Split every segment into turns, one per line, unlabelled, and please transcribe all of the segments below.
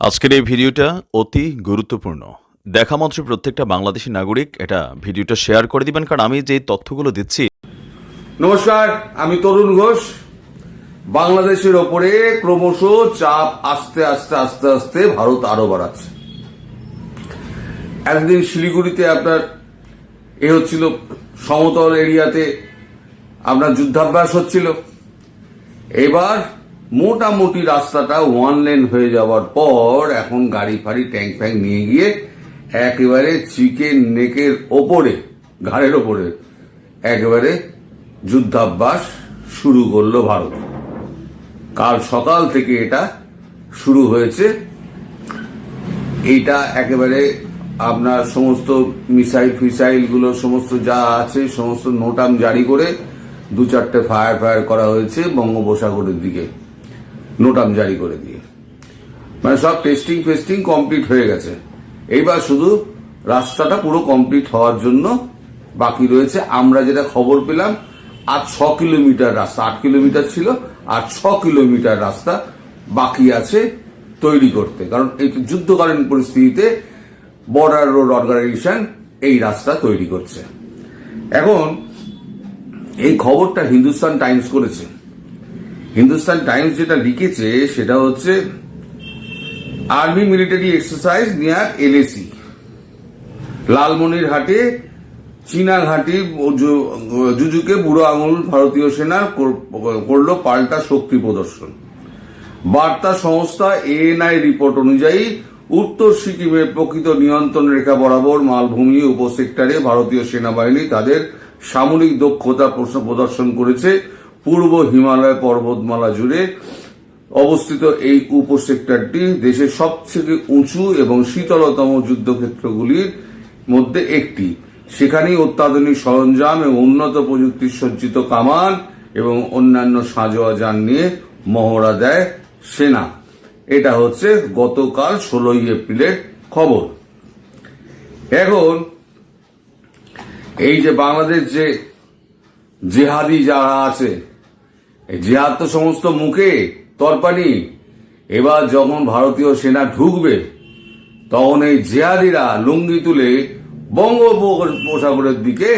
আজকের এই ভিডিওটা অতি গুরুত্বপূর্ণ। দেখা মাত্র প্রত্যেকটা বাংলাদেশী নাগরিক এটা ভিডিওটা শেয়ার করে দিবেন, কারণ আমি যে তথ্যগুলো দিচ্ছি।
নমস্কার, আমি তরুণ ঘোষ। বাংলাদেশের ওপরে ক্রমশ চাপ আস্তে আস্তে আস্তে আস্তে ভারত আরো বাড়াচ্ছে। একদিন শিলিগুড়িতে আপনার হচ্ছিল, সমতল এরিয়াতে আপনার যুদ্ধাভ্যাস হচ্ছিল। এবার মোটামুটি রাস্তাটা ওয়ান লেন হয়ে যাওয়ার পর এখন গাড়ি ফাড়ি ট্যাঙ্ক ফ্যাঙ্ক নিয়ে গিয়ে একেবারে চিকেন নেকের ওপরে, ঘাড়ের ওপরে একেবারে যুদ্ধাভ্যাস শুরু করলো ভারত। কাল সকাল থেকে এটা শুরু হয়েছে। এইটা একেবারে আপনার সমস্ত মিসাইল গুলো সমস্ত যা আছে সমস্ত নোটাম জারি করে দু চারটে ফায়ার করা হয়েছে বঙ্গোপসাগরের দিকে, নোটাম জারি করে দিয়ে। মানে সব টেস্টিং কমপ্লিট হয়ে গেছে। এইবার শুধু রাস্তাটা পুরো কমপ্লিট হওয়ার জন্য বাকি রয়েছে। আমরা যেটা খবর পেলাম, আর 6 কিলোমিটার রাস্তা, 8 কিলোমিটার ছিল, আর 6 কিলোমিটার রাস্তা বাকি আছে তৈরি করতে। কারণ এই যুদ্ধকালীন পরিস্থিতিতে বর্ডার রোড অর্গানাইজেশন এই রাস্তা তৈরি করছে। এখন এই খবরটা হিন্দুস্তান টাইমস করেছে। হিন্দুস্তান টাইমস যেটা লিখেছে সেটা হচ্ছে army military exercise near LAC, লালমনিরহাটে চীনা ঘাঁটি জুজুকে বুড়ো আঙুল ভারতীয় সেনা করল পাল্টা শক্তি প্রদর্শন। বার্তা সংস্থা এএনআই রিপোর্ট অনুযায়ী উত্তর সিকিমের প্রকৃত নিয়ন্ত্রণ রেখা বরাবর মালভূমি উপসেক্টরে ভারতীয় সেনাবাহিনী তাদের সামরিক দক্ষতা প্রদর্শন করেছে। পূর্ব হিমালয় পর্বতমালা জুড়ে অবস্থিত এই উপসেক্টরটি দেশের সবথেকে উঁচু এবং শীতলতম যুদ্ধক্ষেত্রগুলির মধ্যে একটি। সেখানেই অত্যাধুনিক সরঞ্জাম এবং উন্নত প্রযুক্তি সজ্জিত কামান এবং অন্যান্য সাঁজোয়া যান নিয়ে মহড়া দেয় সেনা। এটা হচ্ছে গতকাল 16 এপ্রিলের খবর। এখন এই যে বাংলাদেশ যে জেহাদি যারা আছে, এই জেহাদ তো সমস্ত মুখে তরপানি। এবার যখন ভারতীয় সেনা ঢুকবে তখন এই জেহাদিরা লুঙ্গি তুলে বঙ্গোপসাগরের দিকে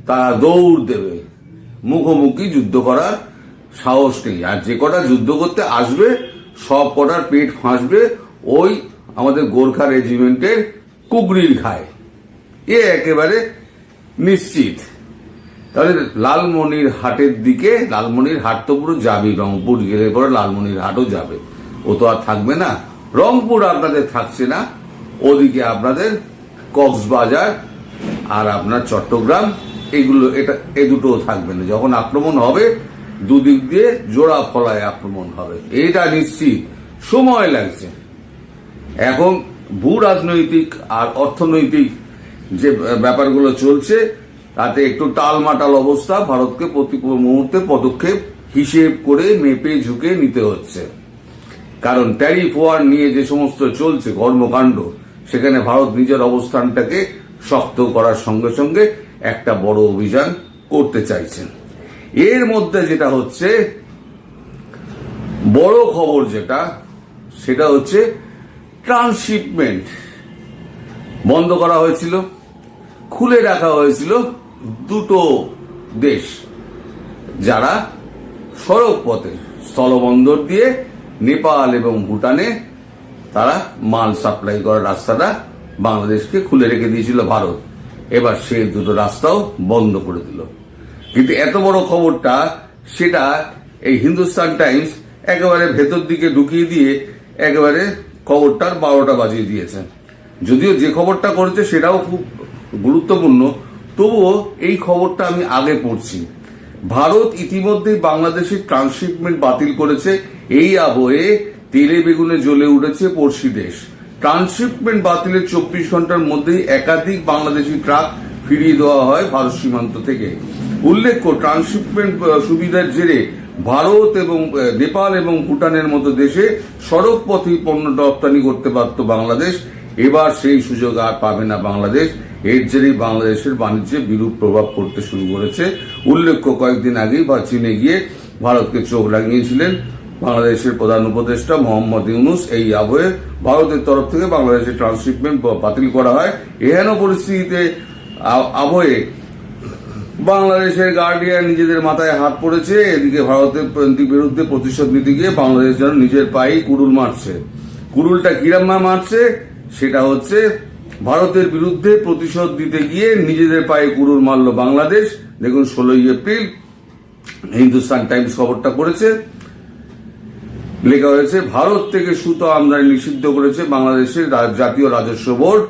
তারা দৌড় দেবে। মুখোমুখি যুদ্ধ করার সাহস নেই। আর যে কটা যুদ্ধ করতে আসবে সব কটার পেট ফাঁসবে ওই আমাদের গোর্খা রেজিমেন্টের কুগরির ঘায়ে। এ একেবারে নিশ্চিত। তাহলে লালমনির হাটের দিকে, লালমনির হাট তো পুরো যাবে, রংপুর গেলে পরে লালমনির হাটও যাবে, ও তো আর থাকবে না। রংপুর আপনাদের থাকছে না, ওদিকে আপনাদের কক্সবাজার আর আপনার চট্টগ্রাম, এগুলো এ দুটোও থাকবে না। যখন আক্রমণ হবে দুদিক দিয়ে জোড়া ফলায় আক্রমণ হবে, এটা নিশ্চিত। সময় লাগছে। এখন ভূ রাজনৈতিক আর অর্থনৈতিক যে ব্যাপারগুলো চলছে তাতে একটু টালমাটাল অবস্থা। ভারতকে প্রতি মুহূর্তে পদক্ষেপ হিসেব করে মেপে ঝুঁকে নিতে হচ্ছে। কারণ ট্যারিফ ওয়ার নিয়ে যে সমস্ত চলছে কর্মকাণ্ড, সেখানে ভারত নিজের অবস্থানটাকে শক্ত করার সঙ্গে সঙ্গে একটা বড় অভিযান করতে চাইছেন। এর মধ্যে যেটা হচ্ছে বড় খবর যেটা, সেটা হচ্ছে ট্রান্সশিপমেন্ট বন্ধ করা হয়েছিল, খুলে রাখা হয়েছিল দুটো দেশ যারা সড়ক পথে স্থলবন্দর দিয়ে নেপাল এবং ভুটানে তারা মাল সাপ্লাই করার রাস্তাটা বাংলাদেশকে খুলে রেখে দিয়েছিল ভারত। এবার সেই দুটো রাস্তাও বন্ধ করে দিল। কিন্তু এত বড় খবরটা সেটা এই হিন্দুস্তান টাইমস একেবারে ভেতর দিকে ঢুকিয়ে দিয়ে একেবারে খবরটার 12টা বাজিয়ে দিয়েছে। যদিও যে খবরটা করেছে সেটাও খুব গুরুত্বপূর্ণ, তবুও এই খবরটা আমি আগে পড়ছি। ভারত ইতিমধ্যেই বাংলাদেশের ট্রান্সশিপমেন্ট বাতিল করেছে। এই আবহে তেলে বেগুনে জ্বলে উঠেছে পড়শি দেশ। ট্রান্সশিপমেন্ট বাতিলের 24 ঘন্টার মধ্যেই একাধিক বাংলাদেশি ট্রাক ফিরিয়ে দেওয়া হয় ভারত সীমান্ত থেকে। উল্লেখ্য, ট্রান্সশিপমেন্ট সুবিধার জেরে ভারত এবং নেপাল এবং ভুটানের মতো দেশে সড়ক পথে পণ্য রপ্তানি করতে পারত বাংলাদেশ। এবার সেই সুযোগ আর পাবে না বাংলাদেশ। এর জেরেই বাংলাদেশের বাণিজ্যে বিরূপ প্রভাব পড়তে শুরু করেছে। উল্লেখ্য, কয়েকদিন আগেই চীনে গিয়ে ভারতকে চোখ রাঙিয়েছিলেন বাংলাদেশের প্রধান উপদেষ্টা মোহাম্মদ ইউনূস। এই আবহে ভারতের তরফ থেকে বাংলাদেশের ট্রান্সশিপমেন্ট বাতিল করা হয়। এহেন পরিস্থিতিতে আবহে বাংলাদেশের গার্ডিয়ান নিজেদের মাথায় হাত পড়েছে। এদিকে ভারতের বিরুদ্ধে প্রতিশোধ নিতে গিয়ে বাংলাদেশ যেন নিজের পায়ে কুড়ুল মারছে। কুড়ুলটা কিরম মারছে সেটা হচ্ছে, ভারতের বিরুদ্ধে প্রতিশোধ দিতে গিয়ে নিজেদের পায়ে কুড়ুল মারল বাংলাদেশ। দেখুন 16ই এপ্রিল হিন্দুস্তান টাইমস খবরটা করেছে, লেখা হয়েছে ভারত থেকে সুতো আমদানি নিষিদ্ধ করেছে বাংলাদেশের জাতীয় রাজস্ব বোর্ড।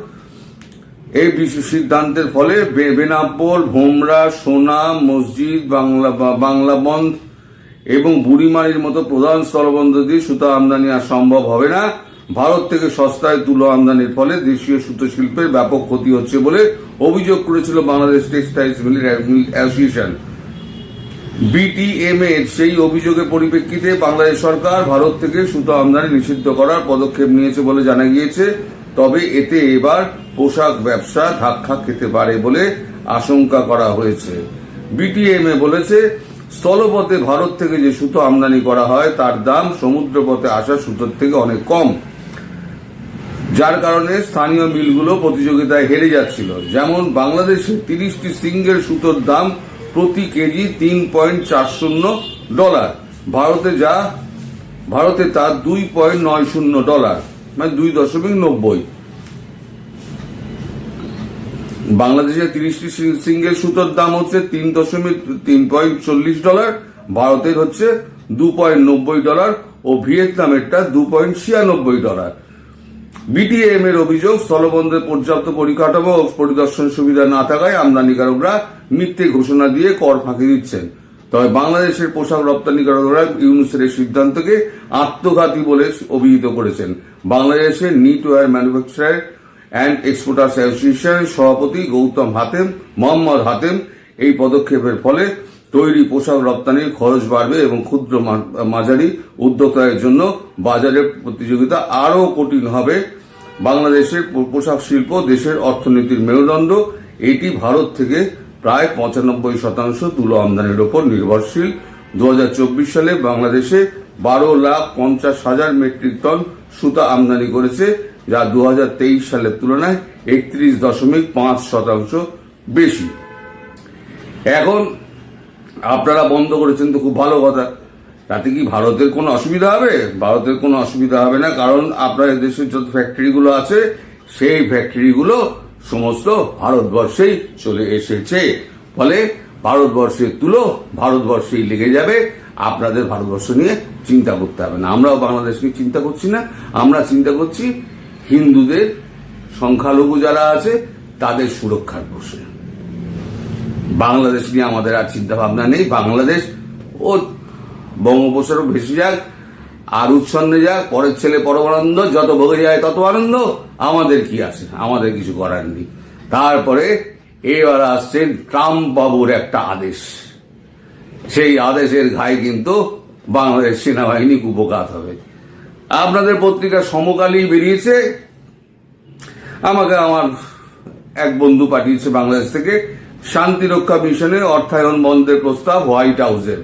এই সিদ্ধান্তের ফলে বেনাপোল, ভোমরা, সোনা, মসজিদ, বাংলাবন্ধ এবং বুড়িমারির মতো প্রধান স্থলবন্দর দিয়ে সুতো আমদানি আর সম্ভব হবে না। ভারত থেকে সস্তায় তুলো আমদানির ফলে দেশীয় সুতো শিল্পের ব্যাপক ক্ষতি হচ্ছে বলে অভিযোগ করেছিল বাংলাদেশ টেক্সটাইলস মিল অ্যাসোসিয়েশন। বিটিএম এর সেই অভিযোগের পরিপ্রেক্ষিতে বাংলাদেশ সরকার ভারত থেকে সুতো আমদানি নিষিদ্ধ করার পদক্ষেপ নিয়েছে বলে জানা গিয়েছে। তবে এতে এবার পোশাক ব্যবসা ধাক্কা খেতে পারে বলে আশঙ্কা করা হয়েছে। বিটিএম বলেছে, স্থলপথে ভারত থেকে যে সুতো আমদানি করা হয় তার দাম সমুদ্রপথে আসা সুতোর থেকে অনেক কম, যার কারণে স্থানীয় মিলগুলো প্রতিযোগিতায় হেরে যাচ্ছিল। যেমন বাংলাদেশে 30টি সিঙ্গেল সুতোর দাম প্রতি কেজি $3.40, ভারতে তা $2.90, মানে $2.90। বাংলাদেশে 30টি সিঙ্গেল সুতোর দাম হচ্ছে $3.40, ভারতের হচ্ছে $2.90 ও ভিয়েতনামেরটা $2.96। বিটিএম এর অভিযোগ, স্থলবন্দরে পর্যাপ্ত পরিকাঠামো ও পরিদর্শন সুবিধা না থাকায় আমদানিকারকরা মিথ্যে ঘোষণা দিয়ে কর ফাঁকি দিচ্ছেন। তবে বাংলাদেশের পোশাক রপ্তানিকারকরা ইউনূসের এই সিদ্ধান্তকে আত্মঘাতী বলে অভিহিত করেছেন। বাংলাদেশের নিটওয়্যার ম্যানুফ্যাকচারার অ্যান্ড এক্সপোর্টার্স অ্যাসোসিয়েশনের সভাপতি মোহাম্মদ হাতেম এই পদক্ষেপের ফলে তৈরি পোশাক রপ্তানির খরচ বাড়বে এবং ক্ষুদ্র মাঝারি উদ্যোক্তাদের জন্য বাজারের প্রতিযোগিতা আরও কঠিন হবে। বাংলাদেশের পোশাক শিল্প দেশের অর্থনীতির মেরুদণ্ড। এটি ভারত থেকে প্রায় 95% তুলো আমদানির উপর নির্ভরশীল। 2024 সালে বাংলাদেশে 12,50,000 মেট্রিক টন সুতা আমদানি করেছে, যা 2023 সালের তুলনায় 31.5% বেশি। এখন আপনারা বন্ধ করেছেন তো খুব ভালো কথা, তাতে কি ভারতের কোনো অসুবিধা হবে? ভারতের কোনো অসুবিধা হবে না, কারণ আপনার দেশের যত ফ্যাক্টরিগুলো আছে সেই ফ্যাক্টরিগুলো সমস্ত ভারতবর্ষেই চলে এসেছে। ফলে ভারতবর্ষের তুলো ভারতবর্ষেই লেগে যাবে, আপনাদের ভারতবর্ষ নিয়ে চিন্তা করতে হবে না। আমরাও বাংলাদেশ নিয়ে চিন্তা করছি না, আমরা চিন্তা করছি হিন্দুদের সংখ্যালঘু যারা আছে তাদের সুরক্ষার প্রশ্নে। বাংলাদেশ নিয়ে আমাদের আর চিন্তা ভাবনা নেই। বাংলাদেশ ও বঙ্গোপসাগর ভেসে যাক আর উচ্ছন্নে যাক, পরের ছেলে পরমানন্দ, যত ভোগে যায় তত আনন্দ, আমাদের কি আছে? আমাদের কিছু করার নেই। তারপরে এবার আসছে ট্রাম্প বাবুর একটা আদেশ, সেই আদেশের ঘায়ে কিন্তু বাংলাদেশ সেনাবাহিনী কুপঘাত হবে। আপনাদের পত্রিকা সমকালই বেরিয়েছে, আমাকে আমার এক বন্ধু পাঠিয়েছে বাংলাদেশ থেকে, শান্তিরক্ষা মিশনে অর্থায়ন বন্ধের প্রস্তাব হোয়াইট হাউসের।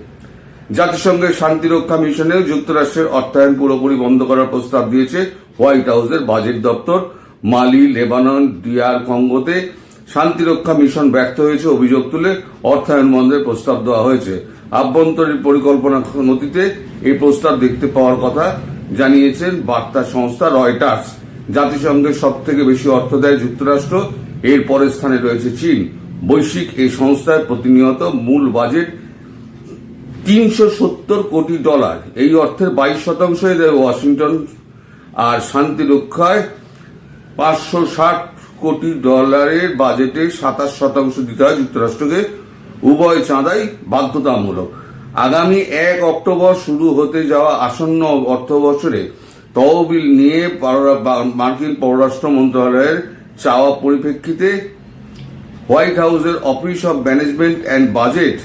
জাতিসংঘের শান্তিরক্ষা মিশনে যুক্তরাষ্ট্রের অর্থায়ন পুরোপুরি বন্ধ করার প্রস্তাব দিয়েছে হোয়াইট হাউসের বাজেট দপ্তর। মালি, লেবানন, DR কঙ্গোতে শান্তিরক্ষা মিশন ব্যর্থ হয়েছে অভিযোগ তুলে অর্থায়ন বন্ধের প্রস্তাব দেওয়া হয়েছে। আভ্যন্তরীণ পরিকল্পনা নথিতে এই প্রস্তাব দেখতে পাওয়ার কথা জানিয়েছেন বার্তা সংস্থা রয়টার্স। জাতিসংঘের সব থেকে বেশি অর্থ দেয় যুক্তরাষ্ট্র, এর পরের স্থানে রয়েছে চীন। বৈশ্বিক এই সংস্থার প্রতিনিয়ত মূল বাজেট $370 কোটি। এই অর্থের 22% দেয় ওয়াশিংটন, আর শান্তি রক্ষায় $560 কোটি বাজেটের 27% দিতে হয় যুক্তরাষ্ট্রকে। উভয় চাঁদাই বাধ্যতামূলক। আগামী 1 অক্টোবর শুরু হতে যাওয়া আসন্ন অর্থ বছরে তহবিল নিয়ে মার্কিন পররাষ্ট্র মন্ত্রণালয়ের চাওয়া পরিপ্রেক্ষিতে হোয়াইট হাউসের office of management and budget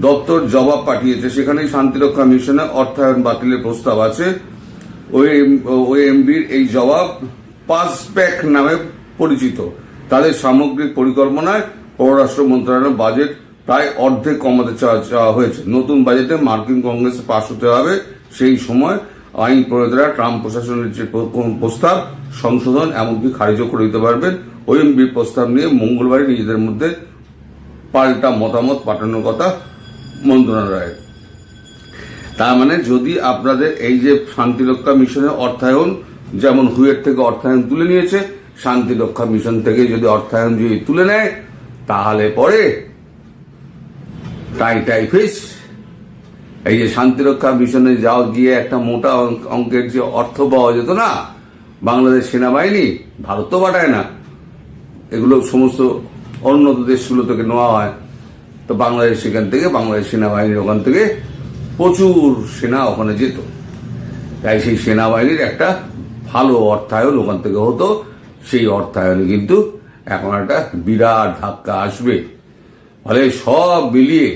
দপ্তর জবাব পাঠিয়েছে। সেখানে শান্তিরক্ষা মিশনে অর্থায়ন বাতিলের প্রস্তাব আছে। ওএমবির এই জবাব পাসপ্যাক নামে পরিচিত। তাদের সামগ্রিক পরিকল্পনায় পররাষ্ট্র মন্ত্রণালয়ের বাজেট প্রায় অর্ধেক কমাতে চাওয়া হয়েছে। নতুন বাজেটে মার্কিন কংগ্রেসে পাশ হতে হবে সেই সময় আইন প্রণেতারা ট্রাম্প প্রশাসনের যে প্রস্তাব সংশোধন এমনকি খারিজও করে দিতে পারবেন। ওএমবির প্রস্তাব নিয়ে মঙ্গলবারই নিজেদের মধ্যে পাল্টা মতামত পাঠানোর কথা মন্ত্রণালয়ের। তার মানে যদি আপনাদের এই যে শান্তিরক্ষা মিশনের অর্থায়ন, যেমন হুয়ের থেকে অর্থায়ন তুলে নিয়েছে, শান্তিরক্ষা মিশন থেকে যদি অর্থায়ন যদি তুলে নেয়, তাহলে পরে টাই ফিস এই যে শান্তিরক্ষা মিশনে যাও গিয়ে একটা মোটা অঙ্কের যে অর্থ পাওয়া যেত না, বাংলাদেশ সেনাবাহিনী, ভারত তো পাঠায় না, এগুলো সমস্ত উন্নত দেশগুলো থেকে নেওয়া হয়, তো বাংলাদেশ সেখান থেকে, বাংলাদেশ সেনাবাহিনীর ওখান থেকে প্রচুর সেনা ওখানে যেত, তাই সেই সেনাবাহিনীর একটা ভালো অর্থায়ন ওখান থেকে হতো। সেই অর্থায়নে কিন্তু এখন একটা বিরাট ধাক্কা আসবে। ফলে সব মিলিয়ে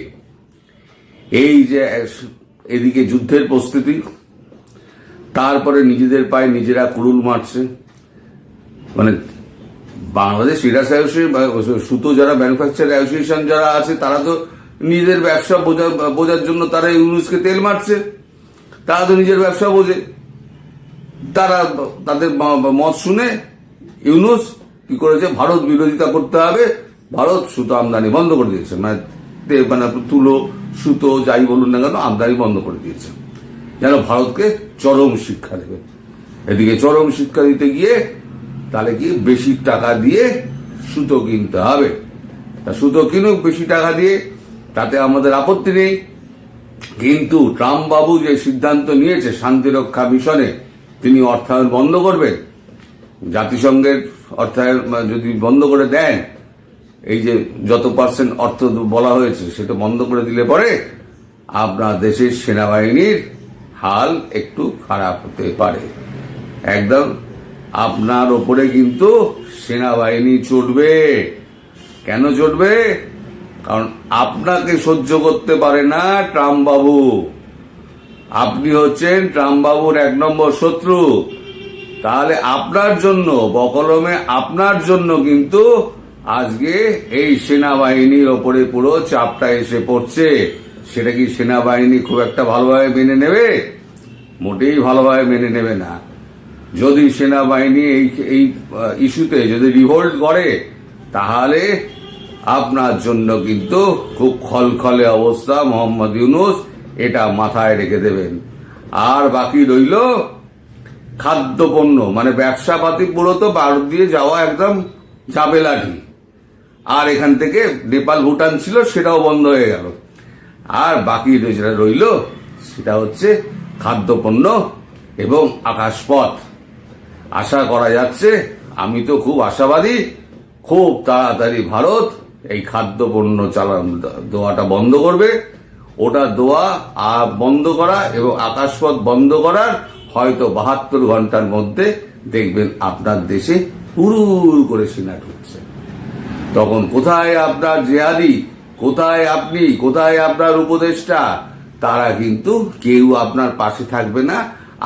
এই যে এদিকে যুদ্ধের প্রস্তুতি, তারপরে নিজেদের পায়ে নিজেরা কুড়ুল মারছে, মানে বাংলাদেশ রিডার্স অ্যাসোসিয়েশন, সুতো যারা ম্যানুফ্যাকচার অ্যাসোসিয়েশন যারা আছে, তারা তো নিজেদের ব্যবসা বোঝার জন্য তারা ইউনুসকে তেল মারছে, তারা তো নিজের ব্যবসা বোঝে, তারা তাদের মত শুনে ইউনুস কি করেছে, ভারত বিরোধিতা করতে হবে, ভারত সুতো আমদানি বন্ধ করে দিয়েছে, মানে তুলো সুতো যাই বলুন না কেন আমদানি বন্ধ করে দিয়েছে, যেন ভারতকে চরম শিক্ষা দেবে। এদিকে চরম শিক্ষা দিতে গিয়ে তাহলে কি বেশি টাকা দিয়ে সুতো কিনতে হবে, তা সুতো কিনুক বেশি টাকা দিয়ে, তাতে আমাদের আপত্তি নেই। কিন্তু ট্রাম্প বাবু যে সিদ্ধান্ত নিয়েছে শান্তিরক্ষা মিশনে তিনি অর্থায়ন বন্ধ করবেন, জাতিসংঘের অর্থায়ন যদি বন্ধ করে দেন, এই যে যত পার্সেন্ট অর্থ বলা হয়েছে সেটা বন্ধ করে দিলে পরে আপনার দেশের সেনাবাহিনীর হাল একটু খারাপ হতে পারে। একদম আপনার ওপরে কিন্তু সেনাবাহিনী চড়বে। কেন চড়বে? কারণ আপনাকে সহ্য করতে পারে না ট্রাম্প বাবু, আপনি হচ্ছেন ট্রাম্প বাবুর 1 নম্বর শত্রু। তাহলে আপনার জন্য বকলমে আপনার জন্য কিন্তু আজকে এই সেনাবাহিনীর ওপরে পুরো চাপটা এসে পড়ছে। সেটা কি সেনাবাহিনী খুব একটা ভালোভাবে মেনে নেবে? মোটেই ভালোভাবে মেনে নেবে না। যদি সেনাবাহিনী এই ইস্যুতে যদি রিভোল্ট করে, তাহলে আপনার জন্য কিন্তু খুব খলখলে অবস্থা। মোহাম্মদ ইউনুস এটা মাথায় রেখে দেবেন। আর বাকি রইল খাদ্যপণ্য, মানে ব্যবসাপাতি পুরো তো ভারত দিয়ে যাওয়া একদম ঝামেলাঠি। আর এখান থেকে নেপাল ভুটান ছিল সেটাও বন্ধ হয়ে গেল। আর বাকি যেটা রইল সেটা হচ্ছে খাদ্যপণ্য এবং আকাশপথ। আশা করা যাচ্ছে, আমি তো খুব আশাবাদী, খুব তাড়াতাড়ি ভারত এই খাদ্যপণ্য দেওয়াটা বন্ধ করবে। ওটা দেওয়া বন্ধ করা এবং আকাশপথ বন্ধ করার হয়তো 72 ঘন্টার মধ্যে দেখবেন আপনার দেশে হুড়ুর করে সেনা ঢুকছে। তখন কোথায় আপনার জেহাদি, কোথায় আপনি, কোথায় আপনার উপদেষ্টা, তারা কিন্তু কেউ আপনার পাশে থাকবে না।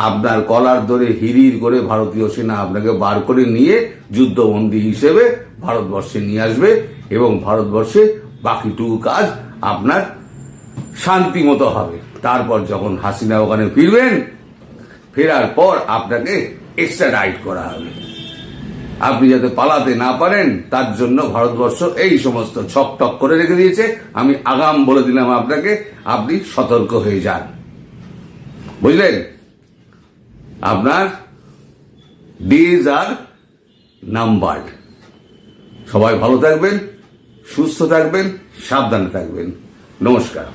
আপনার কলার ধরে হিরির করে ভারতীয় সেনা আপনাকে বার করে নিয়ে যুদ্ধবন্দী হিসেবে ভারতবর্ষে নিয়ে আসবে এবং ভারতবর্ষে বাকিটুকু কাজ আপনার শান্তি মতো হবে। তারপর যখন হাসিনা ওখানে ফিরবেন, ফেরার পর আপনাকে এক্সট্রাডাইট করা হবে। আপনি যাতে পালাতে না পারেন তার জন্য ভারতবর্ষ এই সমস্ত ছকটক করে রেখে দিয়েছে। আমি আগাম বলে দিলাম আপনাকে, আপনি সতর্ক হয়ে যান। বুঝলেন? আপনার ডেজ আর নাম্বারড। সবাই ভালো থাকবেন, সুস্থ থাকবেন, সাবধানে থাকবেন। নমস্কার।